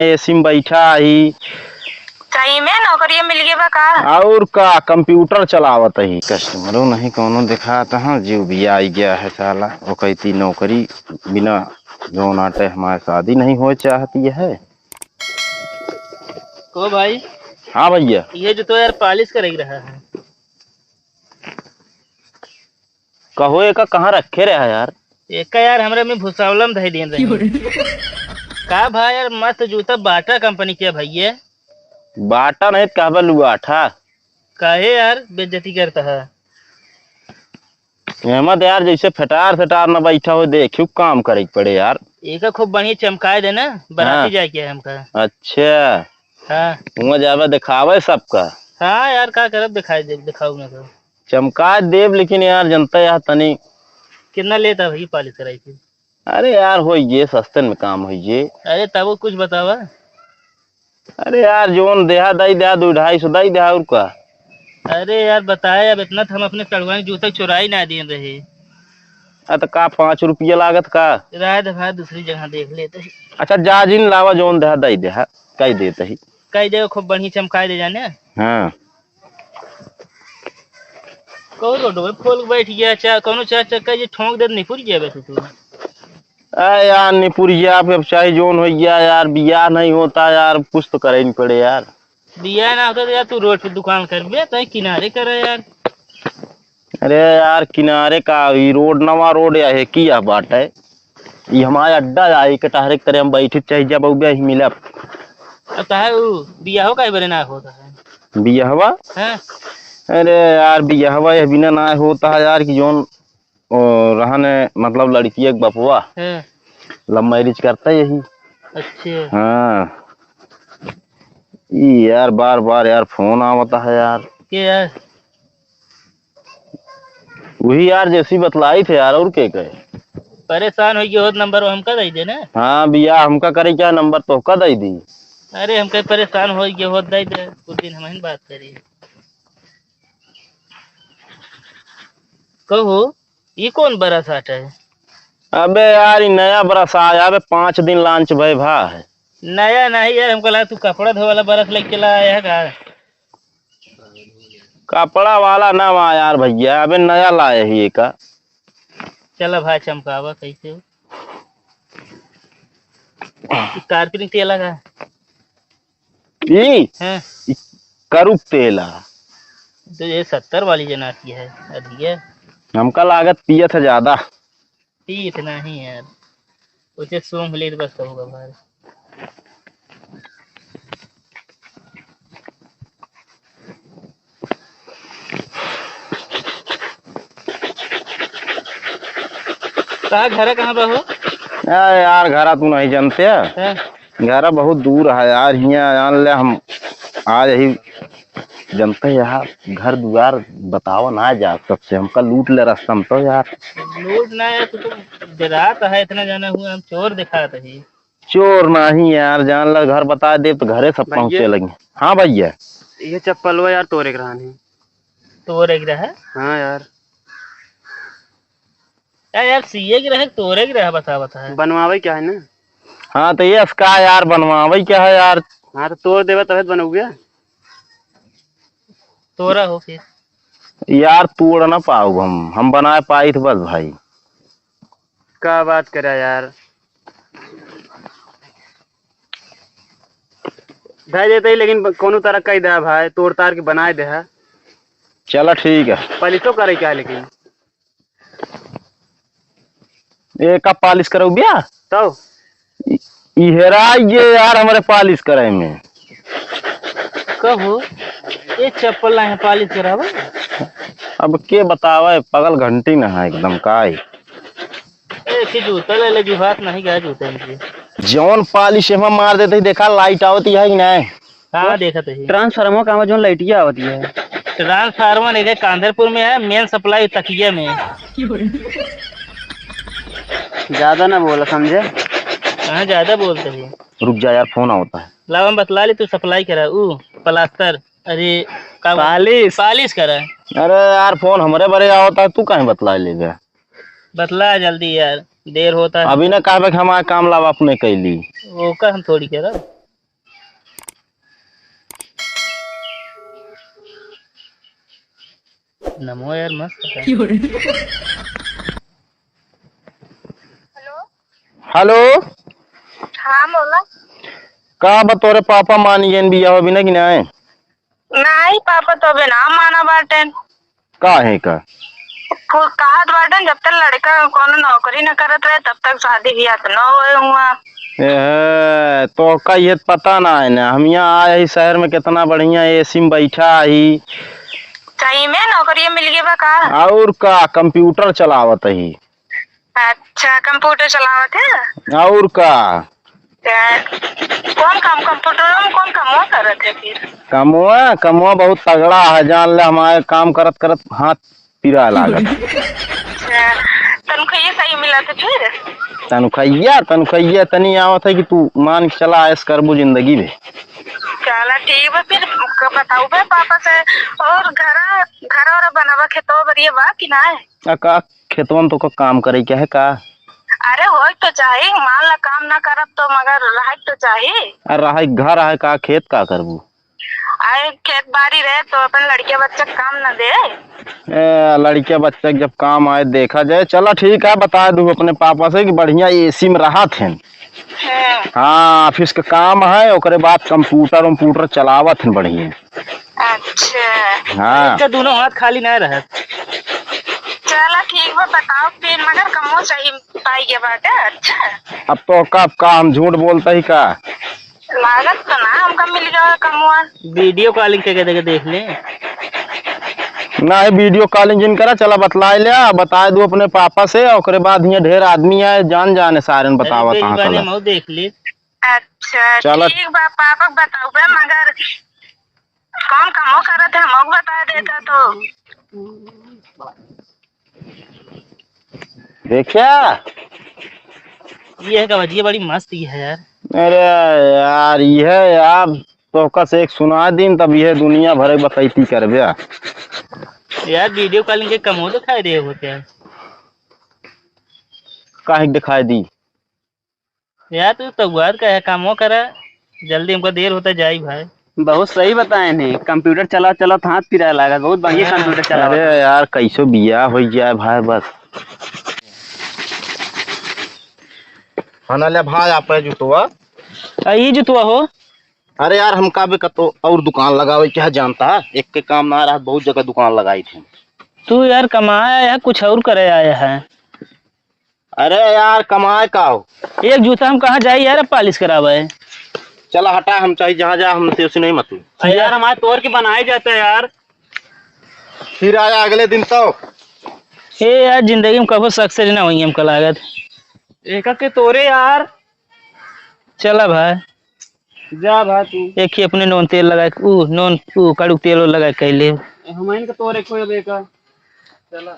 AC में बैठा ही। सही में नौकरी मिल गई बा का? और का कंप्यूटर चलावत ही। कस्टमरों नहीं कोनो दिखाता हाँ जीव भी आई गया है साला। वो कहती नौकरी बिना जो नाटे हमारे शादी नहीं हो चाहती है। को भाई हाँ भैया। ये जो तो यार पालिश कर ही रहा है। कहो एक कहाँ रखे रहा यार। एक का यार हमरे में भुसावलम धई देन रहे का भाई यार मस्त जूता बाटा कंपनी के भैया। बाटा नहीं कहबा लुआठा। काहे यार बेइज्जती करता है? अहमद यार जैसे फटार फटार न बैठा हो देखियो काम करे पड़े यार। एक खूब बढ़िया चमकाए देना बराती जाए के हमका। अच्छा हाँ वहाँ जावा दिखावे सबका। हाँ यार का करब दिखाई दे दिखाऊ ना तो चमका देव लेकिन यार जनता यार तनी। कितना लेता भाई पालिश कराई थी? अरे यार हो ये सस्ते में काम हो ये। अरे तब कुछ बतावा। अरे यार जोन देहा दई देहा 2-250 दई देहा और का। अरे यार बताए अब इतना हम अपने कड़वा जूता चुराई ना दिए रहे। तो का 5 रुपया लागत का। राय दफा दूसरी जगह देख लेते ही। अच्छा जाजिन लावा जोन देहा दई देहा कई देते ही। कई जगह खूब बढ़िया चमकाए दे जाने। हाँ कौन रोड में फूल बैठ गया चा कौनो चार चक्का ये ठोंक दे नहीं पूरी गया बस तू। अरे यार निपुरिया पे चाहे जोन हो गया यार बियाह नहीं होता यार कुछ तो करे नहीं पड़े यार। बिया ना होता तो यार तू रोड पे दुकान कर बे तो किनारे कर यार। अरे यार किनारे का ये रोड नवा रोड या है की यह बात है। ये हमारा अड्डा है के टहरे करे हम बैठे चाहिए जब उबे ही मिला। अब ताहे वो बिया हो का बरे ना होता है। बियाहवा। हैं? अरे यार बियाहवा ये बिना ना होता है यार कि जोन रहने मतलब लड़की एक बपुआ हैं? लव मैरिज करता है यही। अच्छा हाँ ये यार बार बार यार फोन आवता है यार। के यार वही यार जैसी बतलाई थे यार और के कहे। परेशान हो गया हो नंबर हमका दे दे ना। हाँ बिया हमका करे क्या नंबर तो का दे दी। अरे हमका परेशान हो गया हो दे दे कुछ दिन हम बात करी। कहो ये कौन बड़ा साट है? अबे यार ये नया बरस आया अबे 5 दिन लॉन्च भय भा है। नया नहीं यार हमको लगा तू कपड़ा धोने वाला बरस लेके चला आया है का? कपड़ा वाला ना वहाँ यार भैया अबे नया लाए ही एक। चलो भाई चमकावा कैसे हो? कारपिंग तेल लगा ई हैं? करुक तेला। तो ये 70 वाली जनाती है अधिक है। हमका लागत पियत है ज्यादा। इतना ही यार उसे सोंग ले तो बस होगा भाई। कहाँ घर है कहाँ पर हो? यार घरा तू नहीं जानते हैं? घरा बहुत दूर है यार यहाँ जान ले हम आज ही जनते यार घर द्वार बताओ ना जा सबसे हमका लूट ले रास्ता में तो यार। लूट ना है तो तुम डरात है इतना जाना हुआ हम चोर दिखाते ही। चोर नहीं यार जान ले घर बता दे तो घरे सब पहुंचे लगे। हाँ भैया ये चप्पल वो यार तोरे के रहनी। तोर एक रहा? हाँ यार यार सीए की रहे तोरे की रहा बता है बनवावे क्या है ना। हाँ तो ये इसका यार बनवावे क्या है यार। हाँ तो तोड़ देवे तब बनोगे। तोरा हो फिर यार तोड़ ना पाओ हम बना पाई थे बस भाई। क्या बात करे यार भाई देते ही लेकिन कोनो तरह कही दे भाई तोड़ तार के बनाए दे है। चलो ठीक है। पहले तो करे क्या है लेकिन एक कप पालिश करो भैया तो इहरा ये यार हमारे पालिश करे में। कहो ये चप्पल ना है पालिश करावा। अब के बतावा पगल घंटी ना है एकदम काय। ऐसे जूता ले ले जो हाथ नहीं गया जूते में। जौन पालिश में मार देते ही देखा लाइट आवती है कि नहीं। हाँ देखा तो ही ट्रांसफार्मर काम जो लाइटिया होती है। ट्रांसफार्मर नहीं कांधरपुर में है मेन सप्लाई तकिया में। ज्यादा ना बोला समझे। कहाँ ज्यादा बोलते हैं। रुक जा यार फोन आवता है। लावा बतला ले तू सप्लाई करा प्लास्टर। अरे पालिश करा। अरे यार फोन हमारे बड़े आवता है तू कहीं बतला ले गया। बतला जल्दी यार देर होता है। अभी ना कहा हमारा काम लावा अपने कैली। वो का हम थोड़ी करा। नमो यार मस्त है। हेलो। हाँ बोला। का बतौरे पापा मान गए बिया बिना कि नहीं? नहीं पापा तो अबे ना माना बाटन। का है का? कहत बाटन जब तक लड़का कोनो नौकरी न करत रहे तब तक शादी ब्याह तो न होए हुआ। तो का ये पता ना है ना, हम यहाँ आए ही शहर में कितना बढ़िया एसी में बैठा ही। सही में नौकरी मिल गई बा का? और का कंप्यूटर चलावत ही। अच्छा कंप्यूटर चलावत है। और का कौन काम कंप्यूटर में कौन काम करत है फिर? कमुआ कमुआ बहुत तगड़ा है, जान ले हमारे काम करत करत हाथ पिरा लागत। अच्छा, तनख्वाह सही मिला तो फिर? तनख्वाह तनी आवत है कि तू मान के चला ऐस करबू जिंदगी में। चला ठीक है फिर बताऊ बे पापा से। और घर और बनावा खेतो बरिए बा कि ना है? का खेतवा में तो का काम करे क्या है का? अरे हो तो चाहिए, मान ला काम ना करब तो मगर रह तो चाहिए। अरे घर है का खेत का करबू? आए खेत बाड़ी रहे तो अपन लड़के बच्चे काम न दे। लड़के बच्चे जब काम आए देखा जाए। चला ठीक है, बता दूँ अपने पापा से कि बढ़िया एसी में रहा थे। हाँ ऑफिस का काम है, ओकरे बाद कंप्यूटर चलावत है बढ़िया। अच्छा हाँ इसका दोनों हाथ खाली नहीं रहा। चला ठीक बा बताओ फिर, मगर कमो सही पाई के बात है। अच्छा अब तो कब का हम झूठ बोलता ही का? लागत तो ना हमका मिल जाए कमुआ। वीडियो कॉलिंग करके देख ले। ना है वीडियो कॉलिंग जिन करा, चला बतला लिया, बता दू अपने पापा से। ओकरे बाद यहाँ ढेर आदमी आए जान जाने सारे बतावा कहाँ चला। मैं देख ली। अच्छा चलो। ठीक बा पापा बताऊ बे, मगर कौन कमो करत है हमको बता देता तो। देखा ये है कवजिया बड़ी मस्त ये है यार। अरे यार ये है यार, तो कस एक सुना दिन तब यह दुनिया भरे बकैती करबे। यार वीडियो कॉलिंग के कमो दिखाई दे हो क्या? काहे दिखाई दी? यार तू तगवार का है कामो करा, जल्दी हमको देर होता जाई भाई। बहुत सही बताए ने, कंप्यूटर चला चला हाथ पिरा लगा। बहुत बढ़िया कंप्यूटर चला। अरे यार कैसो बिया हो जाए भाई बस। खाना ले भाई आप जुटवा। ये जुतवा हो। अरे यार हम का भी कतो और दुकान लगावे क्या जानता है, एक के काम ना रहा, बहुत जगह दुकान लगाई थी। तू यार कमाया है कुछ और करे आया है? अरे यार कमाए का हो। एक जूता हम कहाँ जाए यार, पॉलिश करावे। चला हटा, हम चाहिए जहाँ जा, हमसे उसे नहीं मतलब। यार हमारे तोड़ के बनाए जाते हैं यार। फिर आया अगले दिन तो ये यार जिंदगी में कभी सक्सेस ना हुई हमको लागत। एक के तोरे यार। चला भाई जा भाई तू। एक ही अपने नोन तेल लगा के कड़ू तेल लगा के ले। हम इनके तोरे कोई बेका। चला।